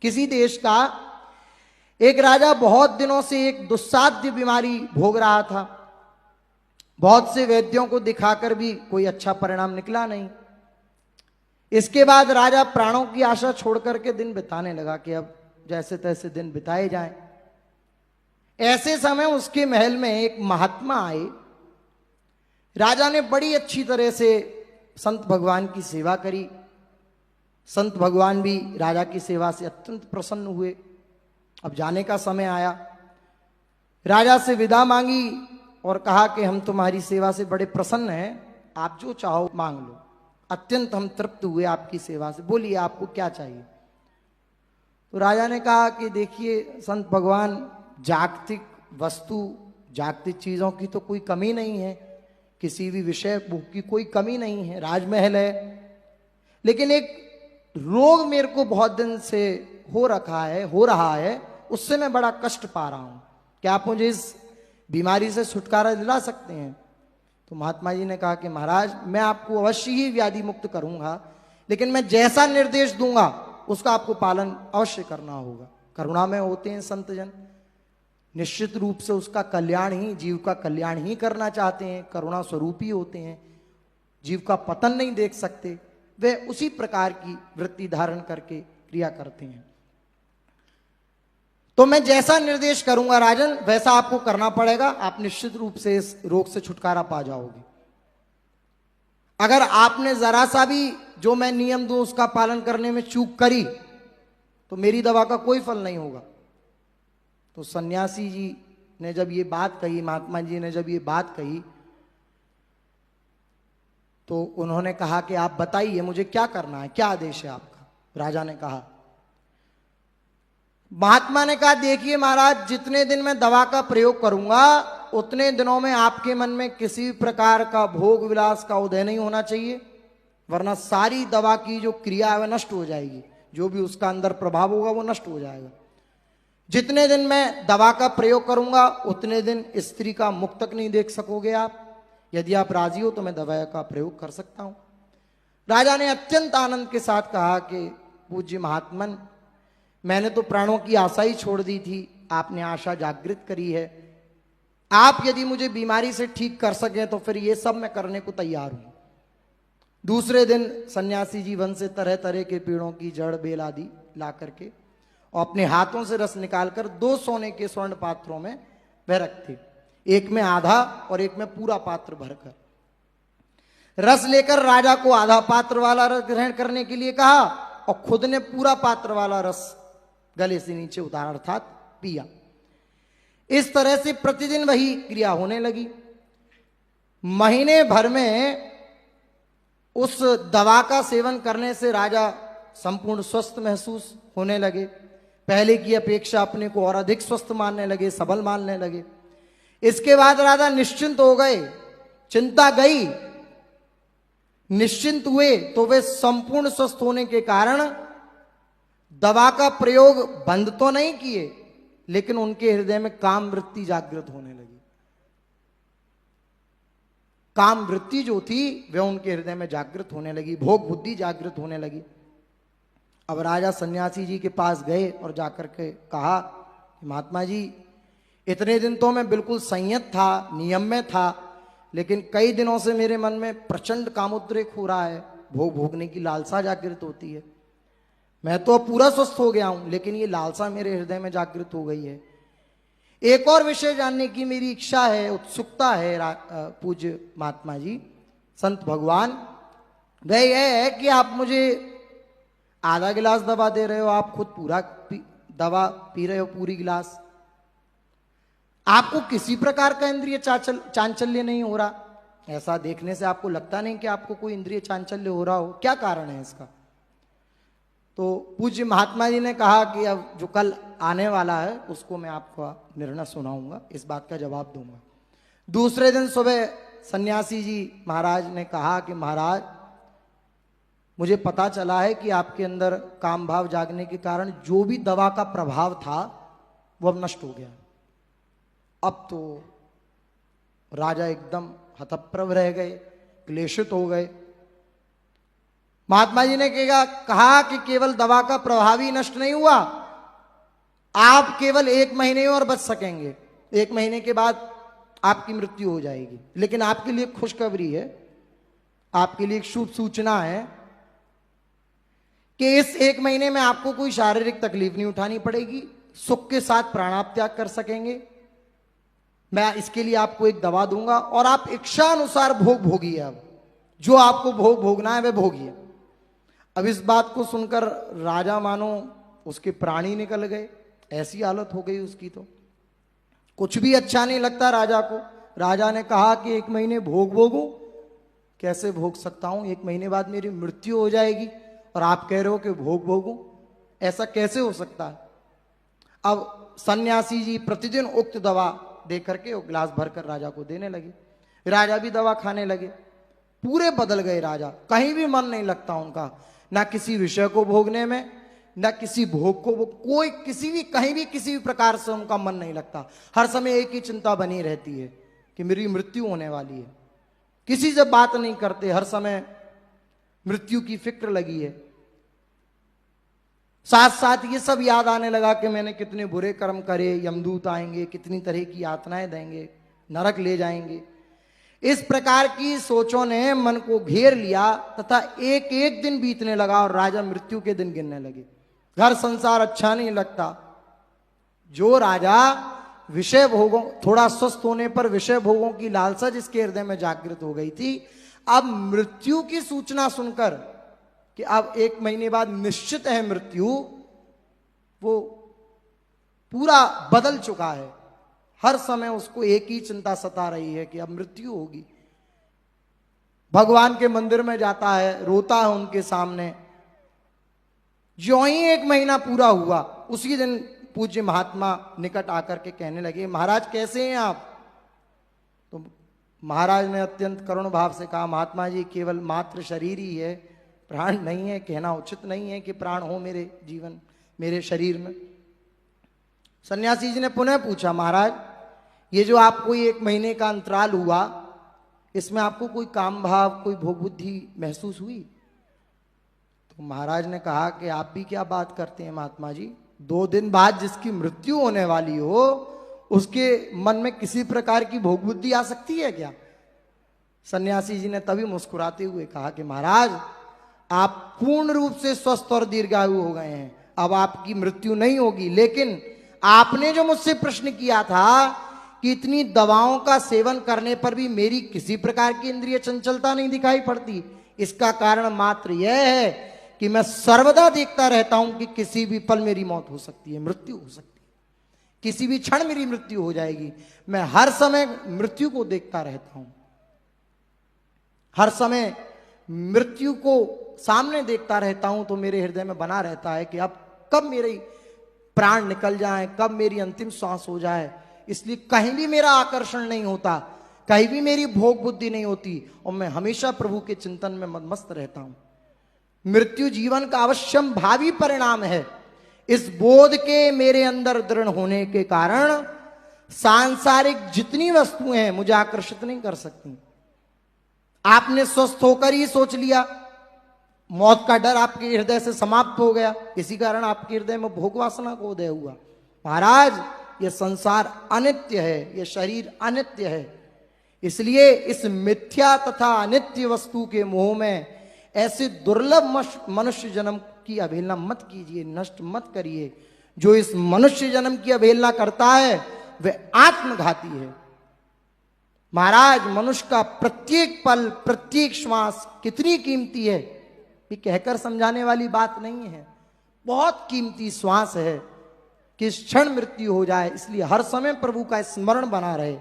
किसी देश का एक राजा बहुत दिनों से एक दुस्साध्य बीमारी भोग रहा था। बहुत से वैद्यों को दिखाकर भी कोई अच्छा परिणाम निकला नहीं। इसके बाद राजा प्राणों की आशा छोड़ करके दिन बिताने लगा कि अब जैसे तैसे दिन बिताए जाएं। ऐसे समय उसके महल में एक महात्मा आए। राजा ने बड़ी अच्छी तरह से संत भगवान की सेवा करी। संत भगवान भी राजा की सेवा से अत्यंत प्रसन्न हुए। अब जाने का समय आया। राजा से विदा मांगी और कहा कि हम तुम्हारी सेवा से बड़े प्रसन्न हैं, आप जो चाहो मांग लो। अत्यंत हम तृप्त हुए आपकी सेवा से, बोलिए आपको क्या चाहिए। तो राजा ने कहा कि देखिए संत भगवान, जागतिक वस्तु, जागतिक चीजों की तो कोई कमी नहीं है, किसी भी विषय भूख की कोई कमी नहीं है, राजमहल है, लेकिन एक रोग मेरे को बहुत दिन से हो रहा है, उससे मैं बड़ा कष्ट पा रहा हूं। क्या आप मुझे इस बीमारी से छुटकारा दिला सकते हैं? तो महात्मा जी ने कहा कि महाराज, मैं आपको अवश्य ही व्याधि मुक्त करूंगा, लेकिन मैं जैसा निर्देश दूंगा उसका आपको पालन अवश्य करना होगा। करुणा में होते हैं संत जन, निश्चित रूप से उसका कल्याण ही, जीव का कल्याण ही करना चाहते हैं, करुणा स्वरूपी होते हैं, जीव का पतन नहीं देख सकते। वे उसी प्रकार की वृत्ति धारण करके क्रिया करते हैं। तो मैं जैसा निर्देश करूंगा राजन, वैसा आपको करना पड़ेगा, आप निश्चित रूप से इस रोग से छुटकारा पा जाओगे। अगर आपने जरा सा भी जो मैं नियम दूं उसका पालन करने में चूक करी तो मेरी दवा का कोई फल नहीं होगा। तो सन्यासी जी ने जब ये बात कही, महात्मा जी ने जब ये बात कही, तो उन्होंने कहा कि आप बताइए मुझे क्या करना है, क्या आदेश है आपका। राजा ने कहा, महात्मा ने कहा देखिए महाराज, जितने दिन मैं दवा का प्रयोग करूंगा उतने दिनों में आपके मन में किसी प्रकार का भोग विलास का उदय नहीं होना चाहिए, वरना सारी दवा की जो क्रिया है वह नष्ट हो जाएगी, जो भी उसका अंदर प्रभाव होगा वो नष्ट हो जाएगा। जितने दिन मैं दवा का प्रयोग करूंगा उतने दिन स्त्री का मुख तक नहीं देख सकोगे आप। यदि आप राजी हो तो मैं दवा का प्रयोग कर सकता हूं। राजा ने अत्यंत आनंद के साथ कहा कि पूज्य महात्मन, मैंने तो प्राणों की आशा ही छोड़ दी थी, आपने आशा जागृत करी है। आप यदि मुझे बीमारी से ठीक कर सके तो फिर ये सब मैं करने को तैयार हूं। दूसरे दिन सन्यासी जी वन से तरह तरह के पेड़ों की जड़ बेल आदि ला करके और अपने हाथों से रस निकालकर 2 सोने के स्वर्ण पात्रों में वह रखते, एक में आधा और एक में पूरा पात्र भरकर। रस लेकर राजा को आधा पात्र वाला रस ग्रहण करने के लिए कहा और खुद ने पूरा पात्र वाला रस गले से नीचे उतारा, अर्थात पिया। इस तरह से प्रतिदिन वही क्रिया होने लगी। महीने भर में उस दवा का सेवन करने से राजा संपूर्ण स्वस्थ महसूस होने लगे। पहले की अपेक्षा अपने को और अधिक स्वस्थ मानने लगे, सबल मानने लगे। इसके बाद राजा निश्चिंत हो गए, चिंता गई, निश्चिंत हुए तो वे संपूर्ण स्वस्थ होने के कारण दवा का प्रयोग बंद तो नहीं किए, लेकिन उनके हृदय में काम वृत्ति जागृत होने लगी। काम वृत्ति जो थी वह उनके हृदय में जागृत होने लगी, भोग बुद्धि जागृत होने लगी। अब राजा सन्यासी जी के पास गए और जाकर के कहा, महात्मा जी, इतने दिन तो मैं बिल्कुल संयत था, नियम में था, लेकिन कई दिनों से मेरे मन में प्रचंड कामोद्रेक हो रहा है, भोग भोगने की लालसा जागृत होती है। मैं तो पूरा स्वस्थ हो गया हूं, लेकिन ये लालसा मेरे हृदय में जागृत हो गई है। एक और विषय जानने की मेरी इच्छा है, उत्सुकता है पूज्य महात्मा जी, संत भगवान, वह यह है कि आप मुझे आधा गिलास दवा दे रहे हो, आप खुद पूरा दवा पी रहे हो, पूरी गिलास। आपको किसी प्रकार का इंद्रिय चांचल्य नहीं हो रहा? ऐसा देखने से आपको लगता नहीं कि आपको कोई इंद्रिय चांचल्य हो रहा हो, क्या कारण है इसका? तो पूज्य महात्मा जी ने कहा कि अब जो कल आने वाला है उसको मैं आपको निर्णय सुनाऊंगा, इस बात का जवाब दूंगा। दूसरे दिन सुबह सन्यासी जी महाराज ने कहा कि महाराज, मुझे पता चला है कि आपके अंदर काम भाव जागने के कारण जो भी दवा का प्रभाव था वो अब नष्ट हो गया। अब तो राजा एकदम हतप्रभ रह गए, क्लेशित हो गए। महात्मा जी ने कहा कि केवल दवा का प्रभाव ही नष्ट नहीं हुआ, आप केवल 1 महीने और बच सकेंगे। 1 महीने के बाद आपकी मृत्यु हो जाएगी। लेकिन आपके लिए खुशखबरी है, आपके लिए एक शुभ सूचना है कि इस 1 महीने में आपको कोई शारीरिक तकलीफ नहीं उठानी पड़ेगी, सुख के साथ प्राणाप त्याग कर सकेंगे। मैं इसके लिए आपको एक दवा दूंगा और आप इच्छा अनुसार भोग भोगिए। अब जो आपको भोग भोगना है वह भोगिए। अब इस बात को सुनकर राजा मानो उसके प्राण ही निकल गए, ऐसी हालत हो गई उसकी। तो कुछ भी अच्छा नहीं लगता राजा को। राजा ने कहा कि 1 महीने भोग भोगूं, कैसे भोग सकता हूं, 1 महीने बाद मेरी मृत्यु हो जाएगी और आप कह रहे हो कि भोग भोगूं, ऐसा कैसे हो सकता है। अब सन्यासी जी प्रतिदिन उक्त दवा दे करके वो गिलास भरकर राजा को देने लगे। राजा भी दवा खाने लगे। पूरे बदल गए राजा, कहीं भी मन नहीं लगता उनका, ना किसी विषय को भोगने में, ना किसी भोग को, वो कोई किसी भी कहीं भी किसी भी प्रकार से उनका मन नहीं लगता। हर समय एक ही चिंता बनी रहती है कि मेरी मृत्यु होने वाली है। किसी से बात नहीं करते, हर समय मृत्यु की फिक्र लगी है। साथ साथ ये सब याद आने लगा कि मैंने कितने बुरे कर्म करे, यमदूत आएंगे, कितनी तरह की यातनाएं देंगे, नरक ले जाएंगे। इस प्रकार की सोचों ने मन को घेर लिया तथा एक एक दिन बीतने लगा और राजा मृत्यु के दिन गिनने लगे। घर संसार अच्छा नहीं लगता। जो राजा विषय भोगों, थोड़ा स्वस्थ होने पर विषय भोगों की लालसा जिसके हृदय में जागृत हो गई थी, अब मृत्यु की सूचना सुनकर कि अब 1 महीने बाद निश्चित है मृत्यु, वो पूरा बदल चुका है। हर समय उसको एक ही चिंता सता रही है कि अब मृत्यु होगी। भगवान के मंदिर में जाता है, रोता है उनके सामने। जो ही 1 महीना पूरा हुआ, उसी दिन पूज्य महात्मा निकट आकर के कहने लगे, महाराज कैसे हैं आप। तो महाराज ने अत्यंत करुण भाव से कहा, महात्मा जी केवल मात्र शरीर ही है, प्राण नहीं है। कहना उचित नहीं है कि प्राण हो मेरे जीवन, मेरे शरीर में। सन्यासी जी ने पुनः पूछा, महाराज ये जो आपको 1 महीने का अंतराल हुआ, इसमें आपको कोई काम भाव, कोई भोग बुद्धि महसूस हुई। तो महाराज ने कहा कि आप भी क्या बात करते हैं महात्मा जी, 2 दिन बाद जिसकी मृत्यु होने वाली हो उसके मन में किसी प्रकार की भोग बुद्धि आ सकती है क्या। सन्यासी जी ने तभी मुस्कुराते हुए कहा कि महाराज आप पूर्ण रूप से स्वस्थ और दीर्घायु हो गए हैं, अब आपकी मृत्यु नहीं होगी। लेकिन आपने जो मुझसे प्रश्न किया था कि इतनी दवाओं का सेवन करने पर भी मेरी किसी प्रकार की इंद्रिय चंचलता नहीं दिखाई पड़ती, इसका कारण मात्र यह है कि मैं सर्वदा देखता रहता हूं कि किसी भी पल मेरी मौत हो सकती है, मृत्यु हो सकती है, किसी भी क्षण मेरी मृत्यु हो जाएगी। मैं हर समय मृत्यु को देखता रहता हूं, हर समय मृत्यु को सामने देखता रहता हूं। तो मेरे हृदय में बना रहता है कि अब कब मेरे प्राण निकल जाए, कब मेरी अंतिम श्वास हो जाए। इसलिए कहीं भी मेरा आकर्षण नहीं होता, कहीं भी मेरी भोग बुद्धि नहीं होती और मैं हमेशा प्रभु के चिंतन में मस्त रहता हूं। मृत्यु जीवन का अवश्यम भावी परिणाम है। इस बोध के मेरे अंदर दृढ़ होने के कारण सांसारिक जितनी वस्तुएं हैं मुझे आकर्षित नहीं कर सकती। आपने स्वस्थ होकर ही सोच लिया, मौत का डर आपके हृदय से समाप्त हो गया, इसी कारण आपके हृदय में भोग वासना को उदय हुआ। महाराज यह संसार अनित्य है, यह शरीर अनित्य है, इसलिए इस मिथ्या तथा अनित्य वस्तु के मोह में ऐसे दुर्लभ मनुष्य जन्म की अवहेलना मत कीजिए, नष्ट मत करिए। जो इस मनुष्य जन्म की अवहेलना करता है वह आत्मघाती है। महाराज मनुष्य का प्रत्येक पल, प्रत्येक श्वास कितनी कीमती है, ये कहकर समझाने वाली बात नहीं है। बहुत कीमती श्वास है कि इस क्षण मृत्यु हो जाए, इसलिए हर समय प्रभु का स्मरण बना रहे।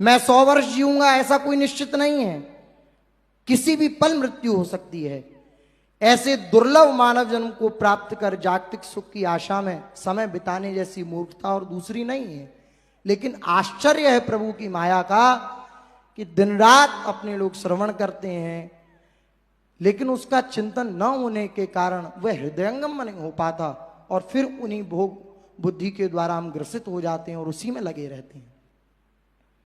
मैं 100 वर्ष जीऊंगा ऐसा कोई निश्चित नहीं है, किसी भी पल मृत्यु हो सकती है। ऐसे दुर्लभ मानव जन्म को प्राप्त कर जागतिक सुख की आशा में समय बिताने जैसी मूर्खता और दूसरी नहीं है। लेकिन आश्चर्य है प्रभु की माया का कि दिन रात अपने लोग श्रवण करते हैं, लेकिन उसका चिंतन न होने के कारण वह हृदयंगम नहीं हो पाता और फिर उन्हीं भोग बुद्धि के द्वारा हम ग्रसित हो जाते हैं और उसी में लगे रहते हैं।